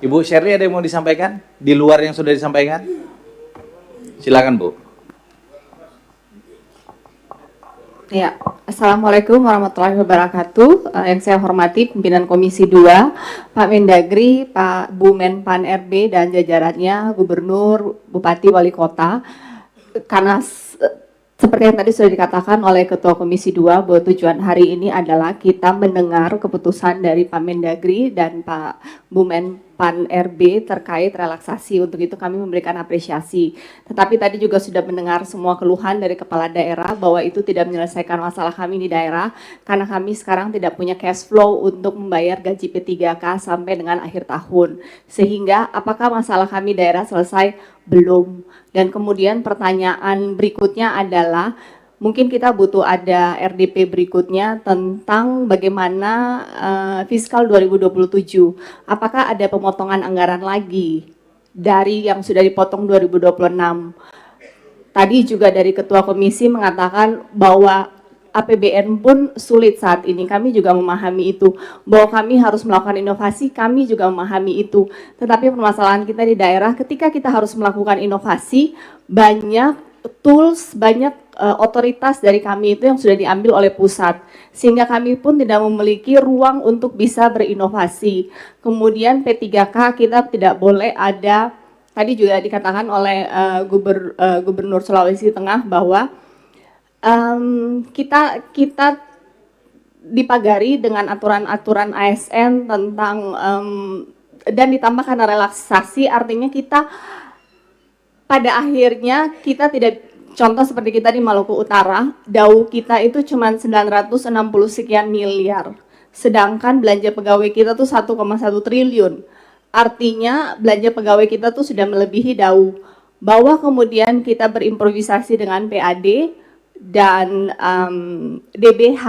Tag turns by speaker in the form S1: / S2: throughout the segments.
S1: Ibu Shirley ada yang mau disampaikan? Di luar yang sudah disampaikan? Silakan Bu.
S2: Ya, Assalamualaikum warahmatullahi wabarakatuh. Yang saya hormati pimpinan Komisi 2, Pak Mendagri, Pak Bu Menpan RB dan jajarannya, Gubernur, Bupati, Wali Kota. Karena seperti yang tadi sudah dikatakan oleh Ketua Komisi 2 bahwa tujuan hari ini adalah kita mendengar keputusan dari Pak Mendagri dan Pak Bu Menpan RB terkait relaksasi. Untuk itu kami memberikan apresiasi. Tetapi tadi juga sudah mendengar semua keluhan dari kepala daerah bahwa itu tidak menyelesaikan masalah kami di daerah karena kami sekarang tidak punya cash flow untuk membayar gaji P3K sampai dengan akhir tahun. Sehingga apakah masalah kami daerah selesai? Belum. Dan kemudian pertanyaan berikutnya adalah mungkin kita butuh ada RDP berikutnya tentang bagaimana fiskal 2027. Apakah ada pemotongan anggaran lagi dari yang sudah dipotong 2026? Tadi juga dari Ketua Komisi mengatakan bahwa APBN pun sulit saat ini. Kami juga memahami itu. Bahwa kami harus melakukan inovasi, kami juga memahami itu. Tetapi permasalahan kita di daerah, ketika kita harus melakukan inovasi, banyak tools, banyak otoritas dari kami itu yang sudah diambil oleh pusat. Sehingga kami pun tidak memiliki ruang untuk bisa berinovasi. Kemudian P3K kita tidak boleh ada, tadi juga dikatakan oleh Gubernur Sulawesi Tengah bahwa kita dipagari dengan aturan-aturan ASN tentang dan ditambah karena relaksasi, artinya kita pada akhirnya kita tidak, contoh seperti kita di Maluku Utara, DAU kita itu cuma 960 sekian miliar, sedangkan belanja pegawai kita tuh 1,1 triliun. Artinya belanja pegawai kita tuh sudah melebihi DAU. Bahwa kemudian kita berimprovisasi dengan PAD dan DBH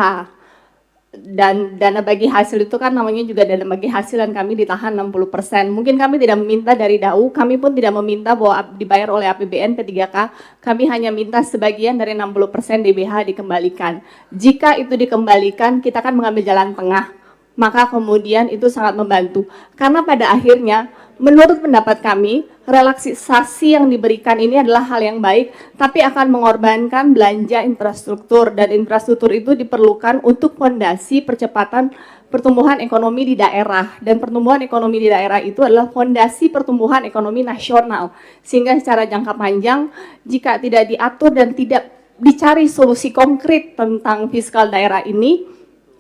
S2: dan dana bagi hasil itu kan namanya juga dana bagi hasil dan kami ditahan 60%. Mungkin kami tidak meminta dari DAU, kami pun tidak meminta bahwa dibayar oleh APBN P3K, kami hanya minta sebagian dari 60% DBH dikembalikan. Jika itu dikembalikan, kita akan mengambil jalan tengah, maka kemudian itu sangat membantu. Karena pada akhirnya menurut pendapat kami, relaksasi yang diberikan ini adalah hal yang baik, tapi akan mengorbankan belanja infrastruktur, dan infrastruktur itu diperlukan untuk fondasi percepatan pertumbuhan ekonomi di daerah, dan pertumbuhan ekonomi di daerah itu adalah fondasi pertumbuhan ekonomi nasional, sehingga secara jangka panjang jika tidak diatur dan tidak dicari solusi konkret tentang fiskal daerah ini,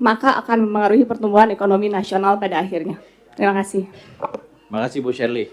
S2: maka akan mempengaruhi pertumbuhan ekonomi nasional pada akhirnya. Terima kasih.
S1: Terima kasih Bu Shirley.